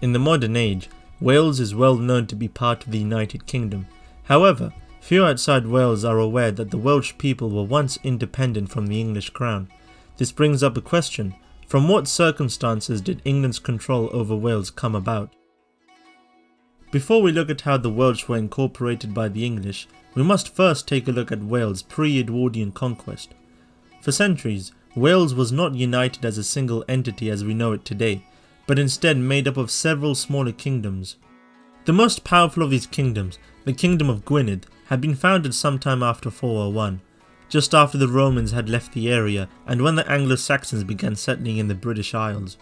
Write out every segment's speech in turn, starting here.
In the modern age, Wales is well known to be part of the United Kingdom. However, few outside Wales are aware that the Welsh people were once independent from the English crown. This brings up a question: from what circumstances did England's control over Wales come about? Before we look at how the Welsh were incorporated by the English, we must first take a look at Wales pre-Edwardian conquest. For centuries, Wales was not united as a single entity as we know it today, but instead made up of several smaller kingdoms. The most powerful of these kingdoms, the Kingdom of Gwynedd, had been founded sometime after 401, just after the Romans had left the area and when the Anglo-Saxons began settling in the British Isles.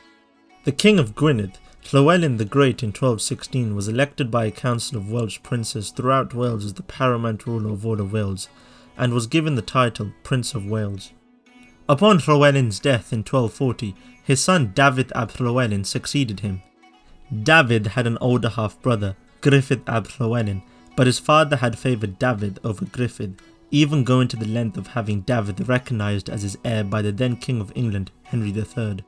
The King of Gwynedd, Llywelyn the Great in 1216, was elected by a council of Welsh princes throughout Wales as the paramount ruler of all of Wales, and was given the title Prince of Wales. Upon Llywelyn's death in 1240, his son Dafydd ap Llywelyn succeeded him. Dafydd had an older half-brother, Gruffudd ap Llywelyn, but his father had favoured Dafydd over Gruffudd, even going to the length of having Dafydd recognised as his heir by the then King of England, Henry III.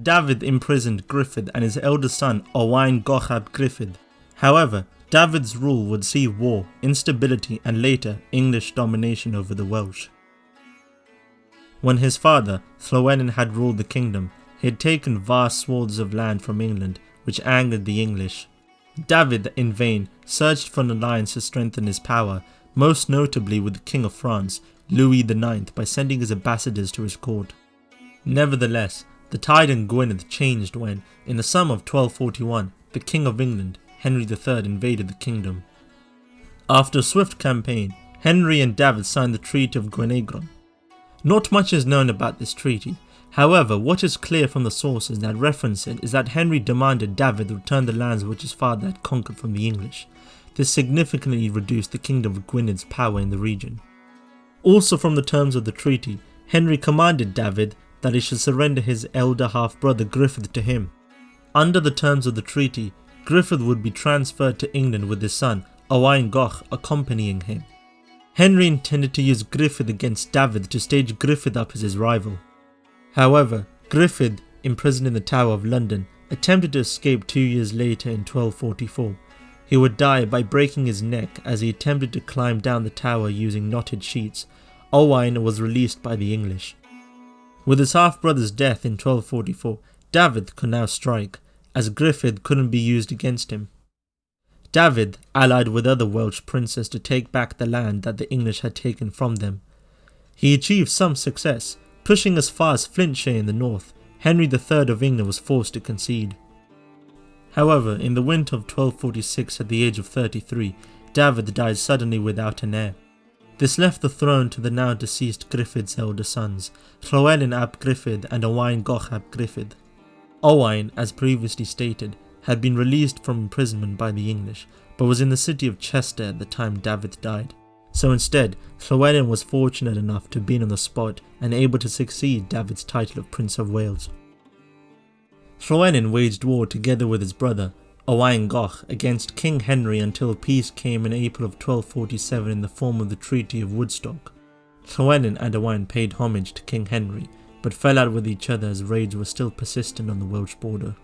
Dafydd imprisoned Gruffudd and his elder son Owain goch ap Gruffudd. However, Dafydd's rule would see war, instability and later English domination over the Welsh. When his father, Llywelyn, had ruled the kingdom, he had taken vast swathes of land from England, which angered the English. Dafydd, in vain, searched for an alliance to strengthen his power, most notably with the King of France, Louis IX, by sending his ambassadors to his court. Nevertheless, the tide in Gwynedd changed when, in the summer of 1241, the King of England, Henry III, invaded the kingdom. After a swift campaign, Henry and Dafydd signed the Treaty of Gwynedd. Not much is known about this treaty. However, what is clear from the sources that reference it is that Henry demanded Dafydd return the lands which his father had conquered from the English. This significantly reduced the Kingdom of Gwyned's power in the region. Also from the terms of the treaty, Henry commanded Dafydd that he should surrender his elder half-brother Gruffudd to him. Under the terms of the treaty, Gruffudd would be transferred to England with his son, Owain goch, accompanying him. Henry intended to use Gruffudd against Dafydd to stage Gruffudd up as his rival. However, Gruffudd, imprisoned in the Tower of London, attempted to escape 2 years later in 1244. He would die by breaking his neck as he attempted to climb down the tower using knotted sheets. Owain was released by the English. With his half-brother's death in 1244, Dafydd could now strike, as Gruffudd couldn't be used against him. Dafydd allied with other Welsh princes to take back the land that the English had taken from them. He achieved some success, pushing as far as Flintshire in the north. Henry III of England was forced to concede. However, in the winter of 1246, at the age of 33, Dafydd died suddenly without an heir. This left the throne to the now deceased Gruffudd's elder sons, Llywelyn ap Gruffudd and Owain goch ap Gruffudd. Owain, as previously stated, had been released from imprisonment by the English, but was in the city of Chester at the time Dafydd died. So instead, Llywelyn was fortunate enough to be on the spot and able to succeed Dafydd's title of Prince of Wales. Llywelyn waged war together with his brother, Owain goch, against King Henry until peace came in April of 1247 in the form of the Treaty of Woodstock. Llywelyn and Owain paid homage to King Henry, but fell out with each other as raids were still persistent on the Welsh border.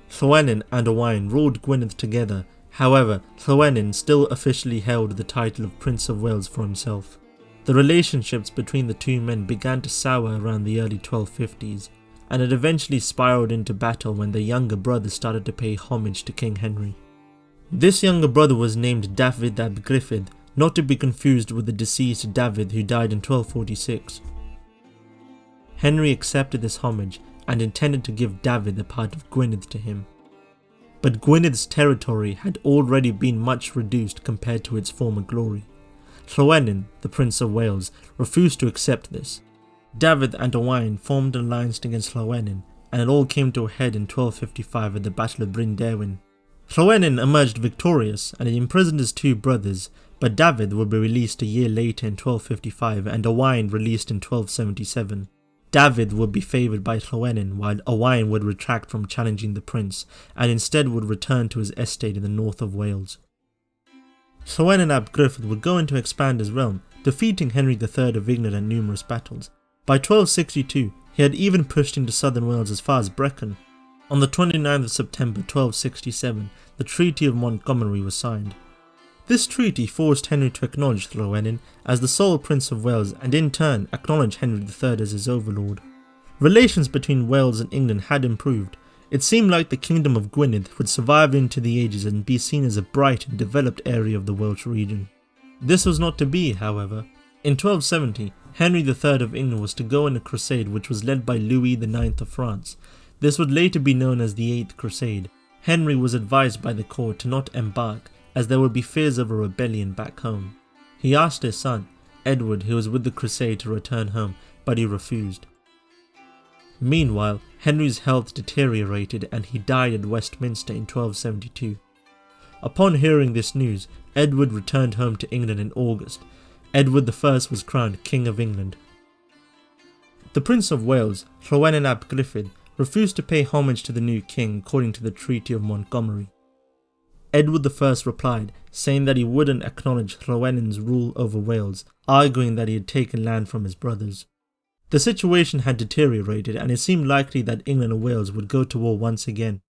Llywelyn and Owain ruled Gwynedd together. However, Llywelyn still officially held the title of Prince of Wales for himself. The relationships between the two men began to sour around the early 1250s, and it eventually spiraled into battle when the younger brother started to pay homage to King Henry. This younger brother was named Dafydd ap Gruffudd, not to be confused with the deceased Dafydd who died in 1246. Henry accepted this homage and intended to give Dafydd a part of Gwynedd to him. But Gwyned's territory had already been much reduced compared to its former glory. Llywelyn, the Prince of Wales, refused to accept this. Dafydd and Owain formed an alliance against Llywelyn, and it all came to a head in 1255 at the Battle of Bryn Derwin. Llywelyn emerged victorious and he imprisoned his two brothers, but Dafydd would be released a year later in 1255 and Owain released in 1277. Dafydd would be favoured by Llywelyn while Owain would retract from challenging the prince and instead would return to his estate in the north of Wales. Llywelyn ap Gruffudd would go on to expand his realm, defeating Henry III of England in numerous battles. By 1262, he had even pushed into southern Wales as far as Brecon. On the 29th of September 1267, the Treaty of Montgomery was signed. This treaty forced Henry to acknowledge Llywelyn as the sole Prince of Wales and in turn acknowledge Henry III as his overlord. Relations between Wales and England had improved. It seemed like the kingdom of Gwynedd would survive into the ages and be seen as a bright and developed area of the Welsh region. This was not to be, however. In 1270, Henry III of England was to go on a crusade which was led by Louis IX of France. This would later be known as the Eighth Crusade. Henry was advised by the court to not embark, as there would be fears of a rebellion back home. He asked his son, Edward, who was with the crusade, to return home, but he refused. Meanwhile, Henry's health deteriorated and he died at Westminster in 1272. Upon hearing this news, Edward returned home to England in August. Edward I was crowned King of England. The Prince of Wales, Llywelyn ap Gruffudd, refused to pay homage to the new king according to the Treaty of Montgomery. Edward I replied, saying that he wouldn't acknowledge Llywelyn's rule over Wales, arguing that he had taken land from his brothers. The situation had deteriorated and it seemed likely that England and Wales would go to war once again.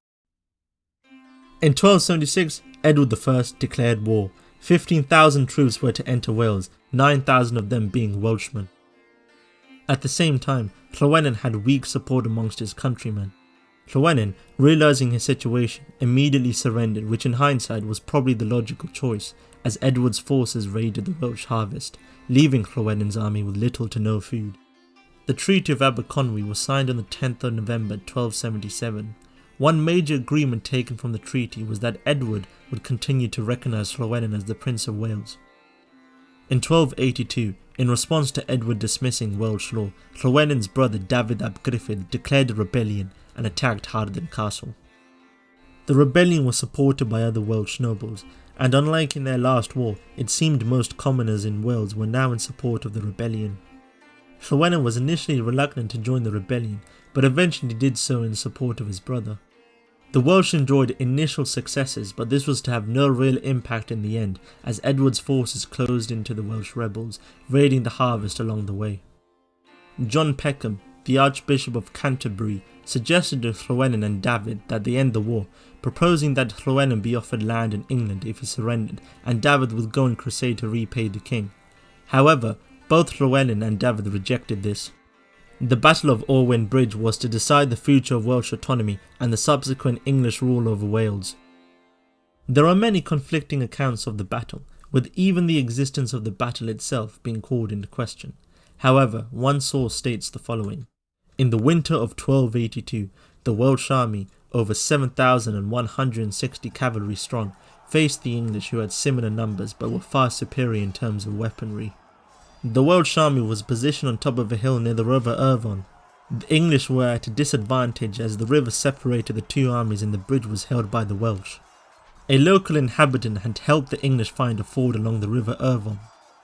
In 1276, Edward I declared war. 15,000 troops were to enter Wales, 9,000 of them being Welshmen. At the same time, Llywelyn had weak support amongst his countrymen. Llywelyn, realising his situation, immediately surrendered, which in hindsight was probably the logical choice, as Edward's forces raided the Welsh harvest, leaving Llywelyn's army with little to no food. The Treaty of Aberconwy was signed on the 10th of November 1277. One major agreement taken from the treaty was that Edward would continue to recognise Llywelyn as the Prince of Wales. In 1282, in response to Edward dismissing Welsh law, Llywelyn's brother David ap Gruffudd declared a rebellion and attacked Harden Castle. The rebellion was supported by other Welsh nobles, and unlike in their last war, it seemed most commoners in Wales were now in support of the rebellion. Llywelyn was initially reluctant to join the rebellion, but eventually did so in support of his brother. The Welsh enjoyed initial successes, but this was to have no real impact in the end, as Edward's forces closed into the Welsh rebels, raiding the harvest along the way. John Peckham, the Archbishop of Canterbury, suggested to Llywelyn and David that they end the war, proposing that Llywelyn be offered land in England if he surrendered, and David would go on crusade to repay the king. However, both Llywelyn and David rejected this. The Battle of Orwen Bridge was to decide the future of Welsh autonomy and the subsequent English rule over Wales. There are many conflicting accounts of the battle, with even the existence of the battle itself being called into question. However, one source states the following. In the winter of 1282, the Welsh army, over 7,160 cavalry strong, faced the English, who had similar numbers but were far superior in terms of weaponry. The Welsh army was positioned on top of a hill near the river Irvon. The English were at a disadvantage as the river separated the two armies and the bridge was held by the Welsh. A local inhabitant had helped the English find a ford along the river Irvon.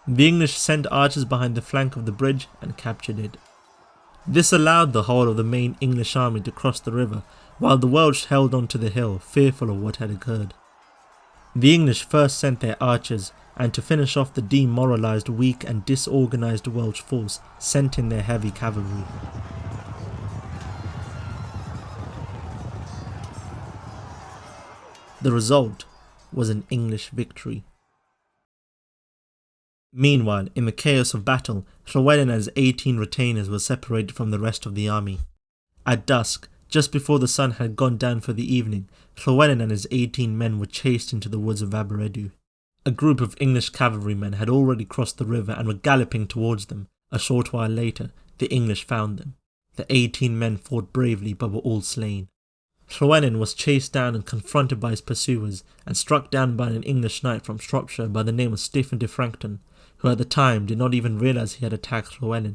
The English sent archers behind the flank of the bridge and captured it. This allowed the whole of the main English army to cross the river, while the Welsh held onto the hill, fearful of what had occurred. The English first sent their archers, and to finish off the demoralised, weak and disorganised Welsh force, sent in their heavy cavalry. The result was an English victory. Meanwhile, in the chaos of battle, Llywelyn and his 18 retainers were separated from the rest of the army. At dusk, just before the sun had gone down for the evening, Llywelyn and his 18 men were chased into the woods of Aberedu. A group of English cavalrymen had already crossed the river and were galloping towards them. A short while later, the English found them. The 18 men fought bravely but were all slain. Llywelyn was chased down and confronted by his pursuers and struck down by an English knight from Shropshire by the name of Stephen de Frankton, who at the time did not even realise he had attacked Llywelyn.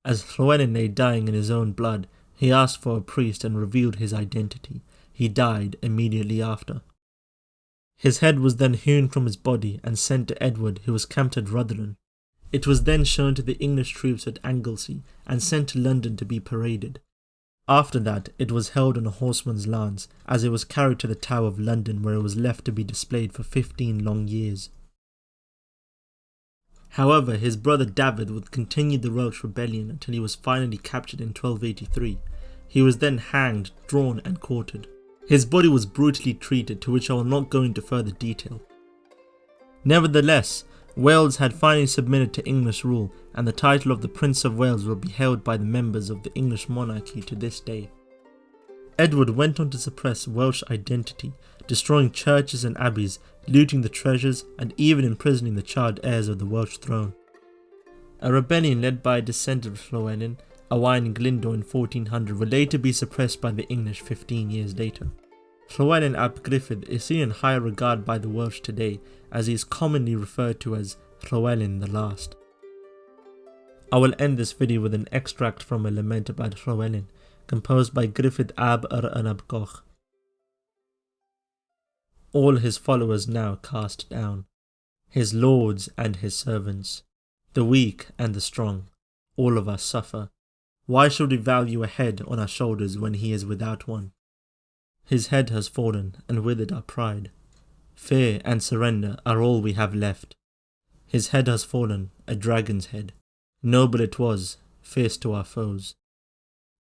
As Llywelyn lay dying in his own blood, he asked for a priest and revealed his identity. He died immediately after. His head was then hewn from his body and sent to Edward, who was camped at Rutherland. It was then shown to the English troops at Anglesey and sent to London to be paraded. After that, it was held on a horseman's lance, as it was carried to the Tower of London, where it was left to be displayed for 15 long years. However, his brother David would continue the Welsh rebellion until he was finally captured in 1283. He was then hanged, drawn and quartered. His body was brutally treated, to which I will not go into further detail. Nevertheless, Wales had finally submitted to English rule, and the title of the Prince of Wales will be held by the members of the English monarchy to this day. Edward went on to suppress Welsh identity, destroying churches and abbeys, looting the treasures, and even imprisoning the child heirs of the Welsh throne. A rebellion led by a descendant of Llywelyn, Owain Glyndwr in 1400, would later be suppressed by the English 15 years later. Llywelyn ap Gruffudd is seen in higher regard by the Welsh today, as he is commonly referred to as Llywelyn the Last. I will end this video with an extract from a lament about Llywelyn, composed by Gruffudd ab yr Ynabgoch. All his followers now cast down, his lords and his servants, the weak and the strong, all of us suffer. Why should we value a head on our shoulders when he is without one? His head has fallen, and with it our pride. Fear and surrender are all we have left. His head has fallen, a dragon's head. Noble it was, fierce to our foes.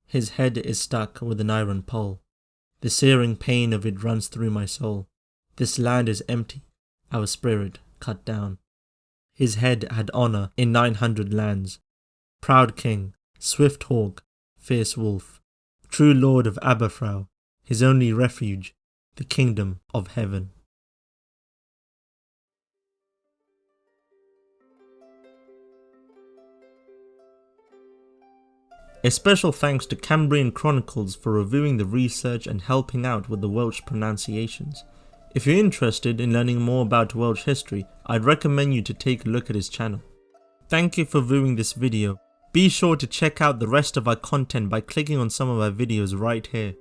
His head is stuck with an iron pole. The searing pain of it runs through my soul. This land is empty, our spirit cut down. His head had honour in 900 lands. Proud king, swift hawk, fierce wolf, true lord of Aberfrau, his only refuge, the kingdom of heaven. A special thanks to Cambrian Chronicles for reviewing the research and helping out with the Welsh pronunciations. If you're interested in learning more about Welsh history, I'd recommend you to take a look at his channel. Thank you for viewing this video. Be sure to check out the rest of our content by clicking on some of our videos right here.